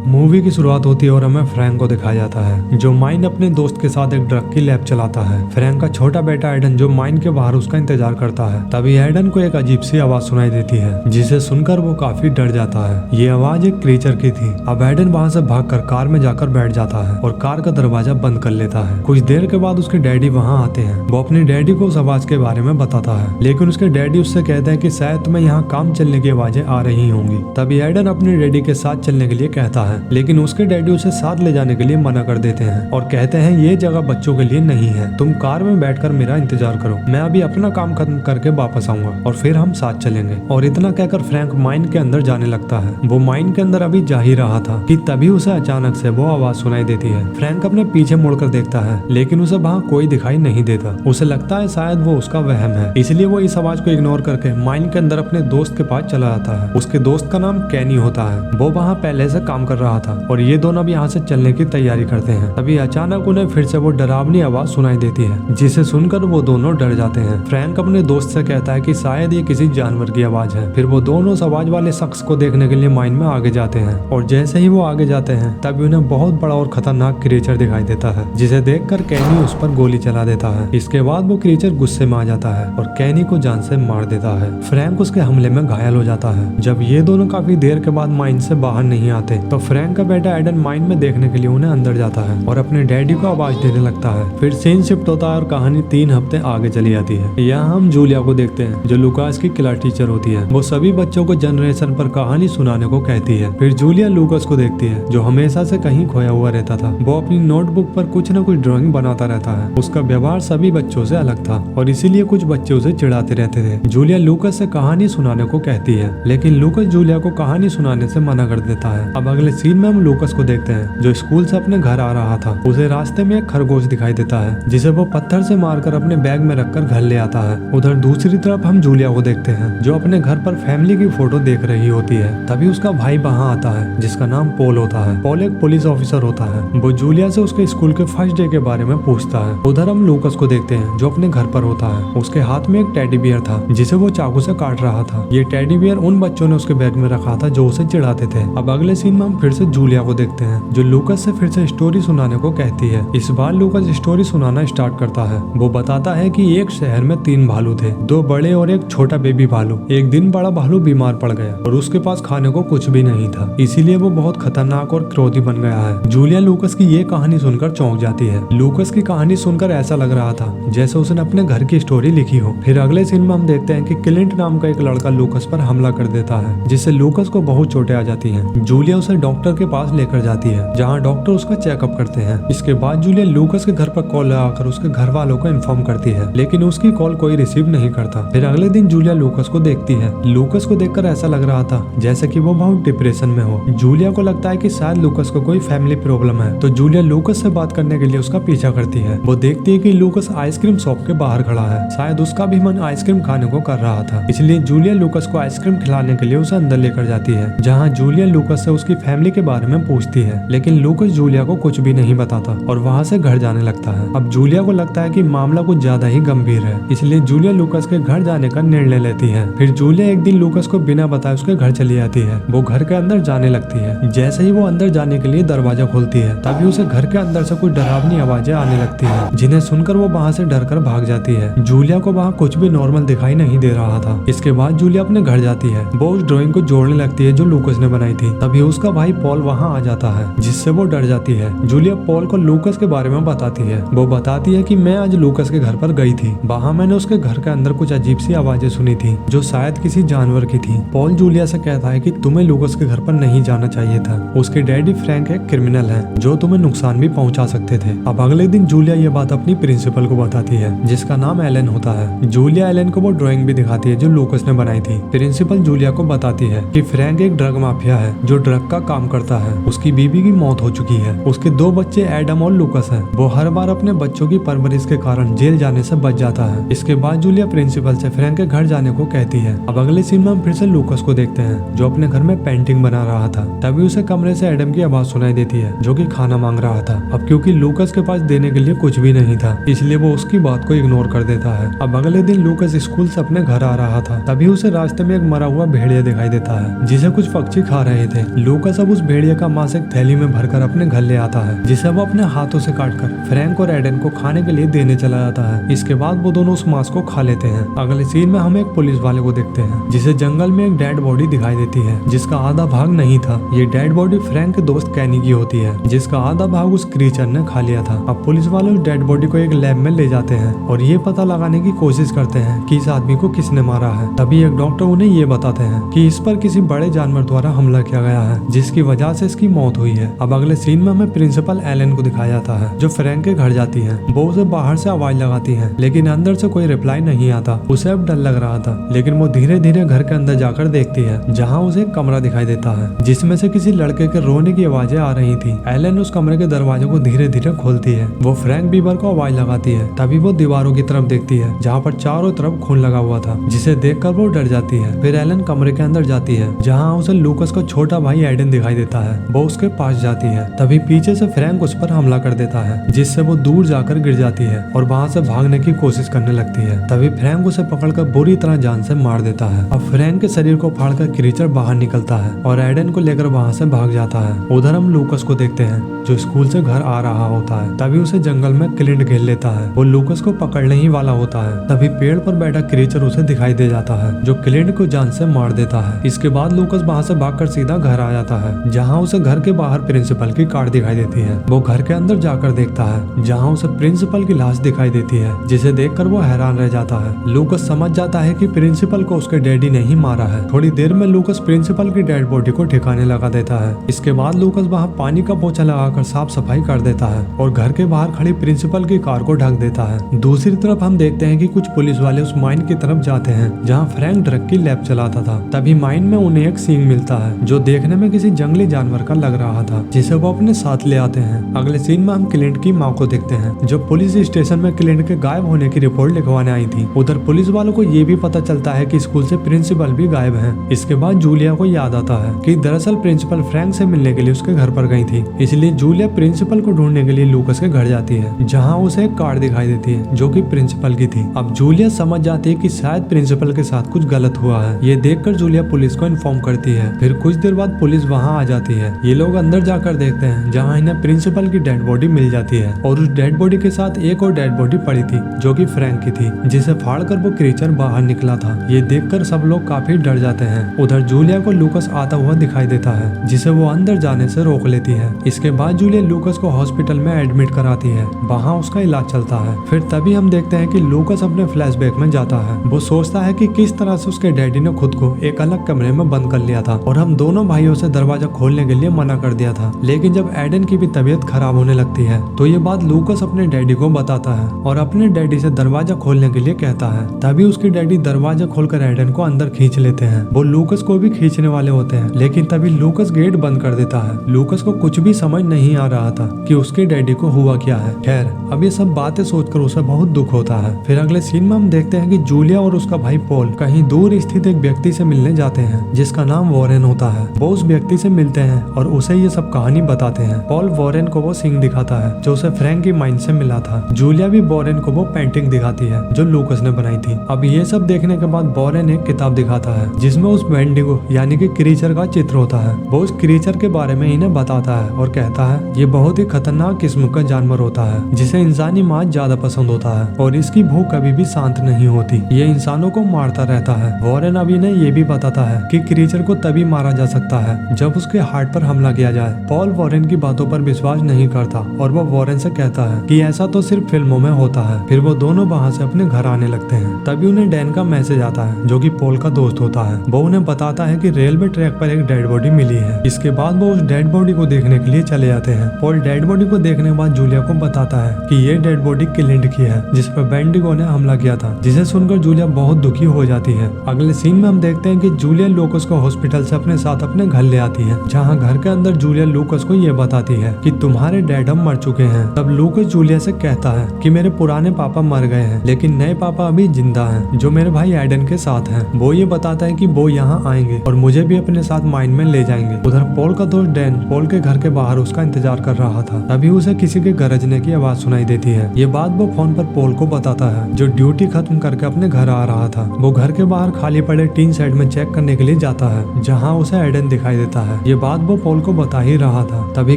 Movie की शुरुआत होती है और हमें फ्रैंक को दिखाया जाता है जो माइन अपने दोस्त के साथ एक ड्रग की लैब चलाता है। फ्रैंक का छोटा बेटा एडन जो माइन के बाहर उसका इंतजार करता है। तभी एडन को एक अजीब सी आवाज सुनाई देती है जिसे सुनकर वो काफी डर जाता है। ये आवाज एक क्रीचर की थी। अब एडन वहाँ से भागकर कार में जाकर बैठ जाता है और कार का दरवाजा बंद कर लेता है। कुछ देर के बाद उसके डैडी वहाँ आते हैं। वो अपने डैडी को उस आवाज के बारे में बताता है, लेकिन उसके डैडी उससे कहते हैं कि शायद तुम्हें यहाँ काम चलने की आवाजें आ रही होंगी। तभी एडन अपने डैडी के साथ चलने के लिए कहता है, लेकिन उसके डैडी उसे साथ ले जाने के लिए मना कर देते हैं और कहते हैं ये जगह बच्चों के लिए नहीं है, तुम कार में बैठकर मेरा इंतजार करो, मैं अभी अपना काम खत्म करके वापस आऊंगा और फिर हम साथ चलेंगे। और इतना कहकर फ्रैंक माइन के अंदर जाने लगता है। वो माइन के अंदर अभी जा ही रहा था कि तभी उसे अचानक से वो आवाज सुनाई देती है। फ्रैंक अपने पीछे मुड़कर देखता है, लेकिन उसे वहाँ कोई दिखाई नहीं देता। उसे लगता है शायद वो उसका वहम है, इसलिए वो इस आवाज को इग्नोर करके माइन के अंदर अपने दोस्त के पास चला जाता है। उसके दोस्त का नाम कैनी होता है। वो वहाँ पहले से काम कर रहा था और ये दोनों भी यहाँ से चलने की तैयारी करते हैं। तभी अचानक उन्हें फिर से वो डरावनी आवाज सुनाई देती है जिसे सुनकर वो दोनों डर जाते हैं। फ्रैंक अपने दोस्त से कहता है कि शायद ये किसी जानवर की आवाज है। फिर वो दोनों उस आवाज वाले शख्स को देखने के लिए माइन में आगे जाते हैं और जैसे ही वो आगे जाते हैं तभी उन्हें बहुत बड़ा और खतरनाक क्रीचर दिखाई देता है जिसे देखकर कैनी उस पर गोली चला देता है। इसके बाद वो क्रीचर गुस्से में आ जाता है और कैनी को जान से मार देता है। फ्रैंक उसके हमले में घायल हो जाता है। जब ये दोनों काफी देर के बाद माइन से बाहर नहीं आते तो फ्रैंक का बेटा एडन माइन में देखने के लिए उन्हें अंदर जाता है और अपने डैडी को आवाज देने लगता है। फिर सीन शिफ्ट होता है और कहानी 3 हफ्ते आगे चली जाती है। यहाँ हम जूलिया को देखते हैं जो लूकास की क्लास टीचर होती है। वो सभी बच्चों को जनरेशन पर कहानी सुनाने को कहती है। फिर जूलिया लूकास को देखती है जो हमेशा से कहीं खोया हुआ रहता था। वो अपनी नोटबुक पर कुछ न कुछ ड्राइंग बनाता रहता है। उसका व्यवहार सभी बच्चों से अलग था और इसीलिए कुछ बच्चे उसे चिढ़ाते रहते थे। जूलिया लूकास से कहानी सुनाने को कहती है, लेकिन लूकास जूलिया को कहानी सुनाने से मना कर देता है। अब अगले सीन में हम लूकास को देखते हैं जो स्कूल से अपने घर आ रहा था। उसे रास्ते में एक खरगोश दिखाई देता है जिसे वो पत्थर से मारकर अपने बैग में रखकर घर ले आता है। उधर दूसरी तरफ हम जूलिया को देखते हैं जो अपने घर पर फैमिली की फोटो देख रही होती है। तभी उसका भाई वहाँ आता है जिसका नाम पॉल होता है। पॉल एक पुलिस ऑफिसर होता है। वो जूलिया से उसके स्कूल के फर्स्ट डे के बारे में पूछता है। उधर हम लूकास को देखते हैं जो अपने घर पर होता है। उसके हाथ में एक टेडी बियर था जिसे वो चाकू से काट रहा था। ये टेडी बियर उन बच्चों ने उसके बैग में रखा था जो उसे चिढ़ाते थे। अब अगले सीन में हम फिर से जूलिया को देखते हैं जो लूकास से फिर से स्टोरी सुनाने को कहती है। इस बार लूकास स्टोरी सुनाना स्टार्ट करता है। वो बताता है कि एक शहर में 3 भालू थे, 2 बड़े और एक छोटा बेबी भालू। एक दिन बड़ा भालू बीमार पड़ गया और उसके पास खाने को कुछ भी नहीं था, इसीलिए वो बहुत खतरनाक और क्रोधी बन गया है। जूलिया लूकास की ये कहानी सुनकर चौंक जाती है। लूकास की कहानी सुनकर ऐसा लग रहा था जैसे उसने अपने घर की स्टोरी लिखी हो। फिर अगले सीन में हम देखते हैं कि क्लिंट नाम का एक लड़का लूकास पर हमला कर देता है जिससे लूकास को बहुत चोटें आ जाती हैं। जूलिया उसे डॉक्टर के पास लेकर जाती है जहाँ डॉक्टर उसका चेकअप करते हैं। इसके बाद जूलिया लूकास के घर पर कॉल लगाकर उसके घर वालों को इन्फॉर्म करती है, लेकिन उसकी कॉल कोई रिसीव नहीं करता। फिर अगले दिन जूलिया लूकास को देखती है। लूकास को देखकर ऐसा लग रहा था जैसे कि वो बहुत डिप्रेशन में हो। जूलिया को लगता है कि शायद लूकास को कोई फैमिली प्रॉब्लम है, तो जूलिया लूकास से बात करने के लिए उसका पीछा करती है। वो देखती है कि लूकास आइसक्रीम शॉप के बाहर खड़ा है। शायद उसका भी मन आइसक्रीम खाने को कर रहा था, इसलिए जूलिया लूकास को आइसक्रीम खिलाने के लिए उसे अंदर लेकर जाती है जहाँ जूलिया लूकास से उसकी फैमिली के बारे में पूछती है, लेकिन लूकास जूलिया को कुछ भी नहीं बताता और वहाँ से घर जाने लगता है। अब जूलिया को लगता है कि मामला कुछ ज्यादा ही गंभीर है, इसलिए जूलिया लूकास के घर जाने का निर्णय लेती है। फिर जूलिया एक दिन लूकास को बिना बताए उसके घर चली जाती है। वो घर के अंदर जाने लगती है। जैसे ही वो अंदर जाने के लिए दरवाजा खोलती है तभी उसे घर के अंदर से कुछ डरावनी आवाजें आने लगती है जिन्हें सुनकर वो वहाँ से डरकर भाग जाती है। जूलिया को वहाँ कुछ भी नॉर्मल दिखाई नहीं दे रहा था। इसके बाद जूलिया अपने घर जाती है। वो उस ड्राइंग को जोड़ने लगती है जो लूकास ने बनाई थी। तभी उसका भाई पॉल वहाँ आ जाता है जिससे वो डर जाती है। जूलिया पॉल को लूकास के बारे में बताती है। वो बताती है कि मैं आज लूकास के घर पर गई थी। वहाँ मैंने उसके घर के अंदर कुछ अजीब सी आवाजें सुनी थी जो शायद किसी जानवर की थी। पॉल जूलिया से कहता है कि तुम्हें लूकास के घर पर नहीं जाना चाहिए था। उसके डैडी फ्रैंक एक क्रिमिनल है जो तुम्हें नुकसान भी पहुंचा सकते थे। अब अगले दिन जूलिया ये बात अपनी प्रिंसिपल को बताती है जिसका नाम एलन होता है। जूलिया एलन को वो ड्राइंग भी दिखाती है जो लूकास ने बनाई थी। प्रिंसिपल जूलिया को बताती है कि फ्रैंक एक ड्रग माफिया है जो ड्रग का काम करता है। उसकी बीवी की मौत हो चुकी है। उसके 2 बच्चे एडम और लूकास हैं। वो हर बार अपने बच्चों की परवरिश के कारण जेल जाने से बच जाता है। इसके बाद जूलिया प्रिंसिपल से फ्रैंक के घर जाने को कहती है। अब अगले सीन में हम फिर से लूकास को देखते हैं जो अपने घर में पेंटिंग बना रहा था। तभी उसे कमरे से एडम की आवाज सुनाई देती है जो कि खाना मांग रहा था। अब क्योंकि लूकास के पास देने के लिए कुछ भी नहीं था, इसलिए वो उसकी बात को इग्नोर कर देता है। अब अगले दिन लूकास स्कूल से अपने घर आ रहा था। तभी उसे रास्ते में एक मरा हुआ भेड़िया दिखाई देता है जिसे कुछ पक्षी खा रहे थे। लूकास अब उस भेड़िया का मांस एक थैली में भरकर अपने घर ले आता है, जिसे वो अपने हाथों से काटकर फ्रैंक और एडन को खाने के लिए देने चला जाता है। इसके बाद वो दोनों उस मांस को खा लेते हैं। अगले सीन में हम एक पुलिस वाले को देखते हैं, जिसे जंगल में एक डेड बॉडी दिखाई देती है, जिसका आधा भाग नहीं था। ये डेड बॉडी फ्रैंक के दोस्त कैनी की होती है, जिसका आधा भाग उस क्रीचर ने खा लिया था। अब पुलिस वाले उस डेड बॉडी को एक लैब में ले जाते हैं और ये पता लगाने की कोशिश करते हैं कि इस आदमी को किसने मारा है। तभी एक डॉक्टर उन्हें ये बताते हैं कि इस पर किसी बड़े जानवर द्वारा हमला किया गया है, जिसकी वजह से इसकी मौत हुई है। अब अगले सीन में हमें प्रिंसिपल एलन को दिखाया जाता है, जो फ्रैंक के घर जाती है। वो उसे बाहर से आवाज लगाती है, लेकिन अंदर से कोई रिप्लाई नहीं आता। उसे अब डर लग रहा था, लेकिन वो धीरे धीरे घर के अंदर जाकर देखती है, जहाँ उसे एक कमरा दिखाई देता है, जिसमें से किसी लड़के के रोने की आवाजें आ रही थी। एलन उस कमरे के दरवाजे को धीरे धीरे खोलती है। वो फ्रैंक बीबर को आवाज लगाती है। तभी वो दीवारों की तरफ देखती है, जहाँ पर चारों तरफ खून लगा हुआ था, जिसे देखकर वो डर जाती है। फिर एलन कमरे के अंदर जाती है, जहाँ उसे लूकस का छोटा भाई एडन दिखाई देता है। वो उसके पास जाती है। तभी पीछे से फ्रैंक उस पर हमला कर देता है, जिससे वो दूर जाकर गिर जाती है और वहाँ से भागने की कोशिश करने लगती है। तभी फ्रैंक उसे पकड़कर बुरी तरह जान से मार देता है। अब फ्रैंक के शरीर को फाड़कर क्रीचर बाहर निकलता है और एडन को लेकर वहाँ से भाग जाता है। उधर हम लूकस को देखते हैं, जो स्कूल से घर आ रहा होता है। तभी उसे जंगल में क्लिंट घेर लेता है। वो लूकस को पकड़ने ही वाला होता है। तभी पेड़ पर बैठा क्रीचर उसे दिखाई दे जाता है, जो क्लिंट को जान से मार देता है। इसके बाद लूकस वहाँ से भागकर सीधा घर आ जाता है, जहाँ उसे घर के बाहर प्रिंसिपल की कार दिखाई देती है। वो घर के अंदर जाकर देखता है, जहाँ उसे प्रिंसिपल की लाश दिखाई देती है, जिसे देखकर वो हैरान रह जाता है। लूकस समझ जाता है कि प्रिंसिपल को उसके डैडी ने ही मारा है। थोड़ी देर में लूकस प्रिंसिपल की डेड बॉडी को ठिकाने लगा देता है। इसके बाद लूकस वहाँ पानी का पोछा लगाकर साफ सफाई कर देता है और घर के बाहर खड़ी प्रिंसिपल की कार को ढक देता है। दूसरी तरफ हम देखते हैं कि कुछ पुलिस वाले उस माइन की तरफ जाते हैं, जहाँ फ्रैंक ड्रग की लैब चलाता था। तभी माइन में उन्हें एक सींग मिलता है, जो देखने में किसी जंगली जानवर का लग रहा था, जिसे वो अपने साथ ले आते हैं। अगले सीन में हम क्लिंट की माँ को देखते हैं, जो पुलिस स्टेशन में क्लिंट के गायब होने की रिपोर्ट लिखवाने आई थी। उधर पुलिस वालों को ये भी पता चलता है कि स्कूल से प्रिंसिपल भी गायब है। इसके बाद जूलिया को याद आता है कि दरअसल प्रिंसिपल फ्रैंक से मिलने के लिए उसके घर पर गई थी। इसलिए जूलिया प्रिंसिपल को ढूंढने के लिए लूकस के घर जाती है, जहाँ उसे एक कार दिखाई देती है, जो कि प्रिंसिपल की थी। अब जूलिया समझ जाती है कि शायद प्रिंसिपल के साथ कुछ गलत हुआ है। ये देखकर जूलिया पुलिस को इन्फॉर्म करती है। फिर कुछ देर बाद पुलिस वहाँ आ जाती है। ये लोग अंदर जाकर देखते हैं, जहाँ इन्हें प्रिंसिपल की डेड बॉडी मिल जाती है और उस डेड बॉडी के साथ एक और डेड बॉडी पड़ी थी, जो कि फ्रैंक की थी, जिसे फाड़कर वो क्रीचर बाहर निकला था। ये देखकर सब लोग काफी डर जाते हैं। उधर जूलिया को लूकस आता हुआ दिखाई देता है, जिसे वो अंदर जाने से रोक लेती है। इसके बाद जूलिया लूकस को हॉस्पिटल में एडमिट कराती है। वहाँ उसका इलाज चलता है। फिर तभी हम देखते हैं कि लूकस अपने फ्लैशबैक में जाता है। वो सोचता है कि किस तरह से उसके डैडी ने खुद को एक अलग कमरे में बंद कर लिया था और हम दोनों भाइयों से दरवाजा खोलने के लिए मना कर दिया था। लेकिन जब एडन की भी तबीयत खराब होने लगती है, तो ये बात लूकस अपने डैडी को बताता है और अपने डैडी से दरवाजा खोलने के लिए कहता है। तभी उसके डैडी दरवाजा खोलकर एडन को अंदर खींच लेते हैं। वो लूकस को भी खींचने वाले होते हैं, लेकिन तभी लूकस गेट बंद कर देता है। लूकस को कुछ भी समझ नहीं आ रहा था कि उसके डैडी को हुआ क्या है। खैर, अब ये सब बातें सोचकर उसे बहुत दुख होता है। फिर अगले सीन में हम देखते हैं कि जूलिया और उसका भाई पॉल कहीं दूर स्थित एक व्यक्ति से मिलने जाते हैं, जिसका नाम वॉरेन होता है। वो उस व्यक्ति से मिलते हैं और उसे ये सब कहानी बताते हैं। पॉल वॉरेन को वो सिंह दिखाता है, जो उसे फ्रैंक की माइन से मिला था। जूलिया भी वॉरेन को वो पेंटिंग दिखाती है, जो लूकस ने बनाई थी। अब ये सब देखने के बाद वॉरेन एक किताब दिखाता है, जिसमें उस वेंडिगो यानी कि क्रीचर का चित्र होता है। वो उस क्रीचर के बारे में इन्हें बताता है और कहता है ये बहुत ही खतरनाक किस्म का जानवर होता है, जिसे इंसानी मांस ज्यादा पसंद होता है और इसकी भूख कभी भी शांत नहीं होती। ये इंसानों को मारता रहता है। वॉरेन अब इन्हें ये भी बताता है कि क्रीचर को तभी मारा जा सकता है जब उसके हार्ट पर हमला किया जाए। पॉल वॉरेन की बातों पर विश्वास नहीं करता और वो वॉरेन से कहता है कि ऐसा तो सिर्फ फिल्मों में होता है। फिर वो दोनों वहाँ से अपने घर आने लगते हैं। तभी उन्हें डैन का मैसेज आता है, जो कि पॉल का दोस्त होता है। वो उन्हें बताता है कि रेलवे ट्रैक पर एक डेड बॉडी मिली है। इसके बाद वो उस डेड बॉडी को देखने के लिए चले जाते हैं। पॉल डेड बॉडी को देखने के बाद जूलिया को बताता है कि ये डेड बॉडी क्लिंट की है, जिस पर वेंडिगो ने हमला किया था, जिसे सुनकर जूलिया बहुत दुखी हो जाती है। अगले सीन में हम देखते हैं कि जूलिया लूकस को हॉस्पिटल से अपने साथ अपने घर ले आती है, जहाँ घर के अंदर जूलिया लूकस को ये बताती है कि तुम्हारे डैड हम मर चुके हैं। तब लूकस जूलिया से कहता है कि मेरे पुराने पापा मर गए हैं, लेकिन नए पापा अभी जिंदा हैं, जो मेरे भाई एडन के साथ हैं। वो ये बताता है कि वो यहाँ आएंगे और मुझे भी अपने साथ माइन में ले जाएंगे। उधर पॉल का दोस्त डैन पॉल के घर के बाहर उसका इंतजार कर रहा था। तभी उसे किसी के गरजने की आवाज सुनाई देती है। ये बात वो फोन पर पॉल को बताता है, जो ड्यूटी खत्म करके अपने घर आ रहा था। वो घर के बाहर खाली पड़े टीन शेड में चेक करने के लिए जाता है, जहाँ उसे एडन दिखाई देता है। ये बात वो पॉल को बता ही रहा था। तभी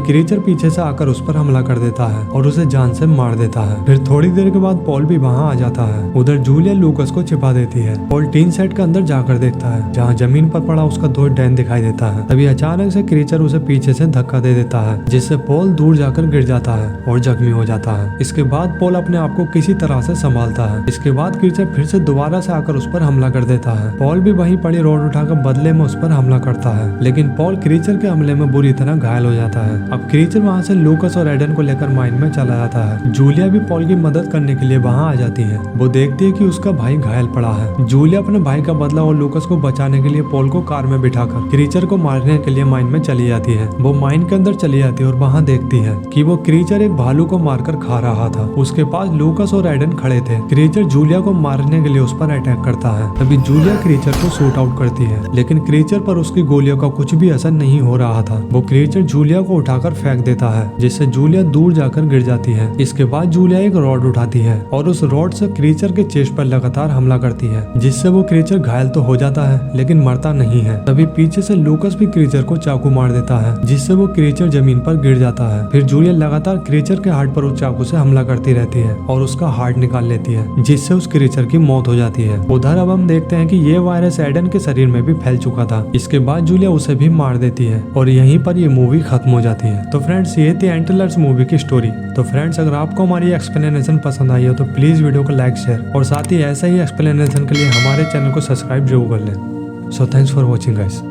क्रीचर पीछे से आकर उस पर हमला कर देता है और उसे जान से मार देता है। फिर थोड़ी देर के बाद पॉल भी वहाँ आ जाता है। उधर जूलिया लूकस को छिपा देती है। पॉल टीन सेट के अंदर जाकर देखता है जहाँ जमीन पर पड़ा उसका दोस्त डैन दिखाई देता है। तभी अचानक से क्रीचर उसे पीछे से धक्का दे देता है जिससे पॉल दूर जाकर गिर जाता है और जख्मी हो जाता है। इसके बाद पॉल अपने आप को किसी तरह से संभालता है। इसके बाद क्रीचर फिर से दोबारा से आकर उस पर हमला कर देता है। पॉल भी वहीं पड़ी रॉड उठाकर बदले में उस पर हमला करता है, लेकिन पॉल क्रीचर के हमले में बुरी तरह घायल हो जाता है। अब क्रीचर वहाँ से लूकस और एडन को लेकर माइन में चला जाता है। जूलिया भी पॉल की मदद करने के लिए वहाँ आ जाती है। वो देखती है कि उसका भाई घायल पड़ा है। जूलिया अपने भाई का बदला और लूकस को बचाने के लिए पॉल को कार में बिठाकर क्रीचर को मारने के लिए माइन में चली जाती है। वो माइन के अंदर चली जाती है और वहाँ देखती है कि वो क्रीचर एक भालू को मारकर खा रहा था। उसके पास लूकस और एडन खड़े थे। क्रीचर जूलिया को मारने के लिए उस पर अटैक करता है। तभी जूलिया क्रीचर को शूट आउट करती है, लेकिन क्रीचर पर उसकी गोलियों का कुछ भी असर नहीं हो रहा था। वो क्रीचर जूलिया को उठाकर फेंक देता है जिससे जूलिया दूर जाकर गिर जाती है। इसके बाद जूलिया एक रॉड उठाती है और उस रॉड से क्रीचर के चेस्ट पर लगातार हमला करती है जिससे वो क्रीचर घायल तो हो जाता है लेकिन मरता नहीं है। तभी पीछे से लूकस भी क्रीचर को चाकू मार देता है जिससे वो क्रीचर जमीन पर गिर जाता है। फिर जूलिया लगातार क्रीचर के हार्ट पर उस चाकू से हमला करती रहती है और उसका हार्ट निकाल लेती है जिससे उस क्रीचर की मौत हो जाती है। उधर अब हम देखते हैं कि ये वायरस एडन के शरीर में भी फैल चुका था। इसके बाद जूलिया उसे भी मार देती है और यहीं पर ये मूवी खत्म हो जाती है। तो फ्रेंड्स, ये थी एंटलर्स मूवी की स्टोरी। तो फ्रेंड्स, अगर आपको हमारी एक्सप्लेनेशन पसंद आई हो तो प्लीज वीडियो को लाइक, शेयर और साथ ही ऐसा ही एक्सप्लेनेशन के लिए हमारे चैनल को सब्सक्राइब जरूर कर लें। So thanks for watching guys.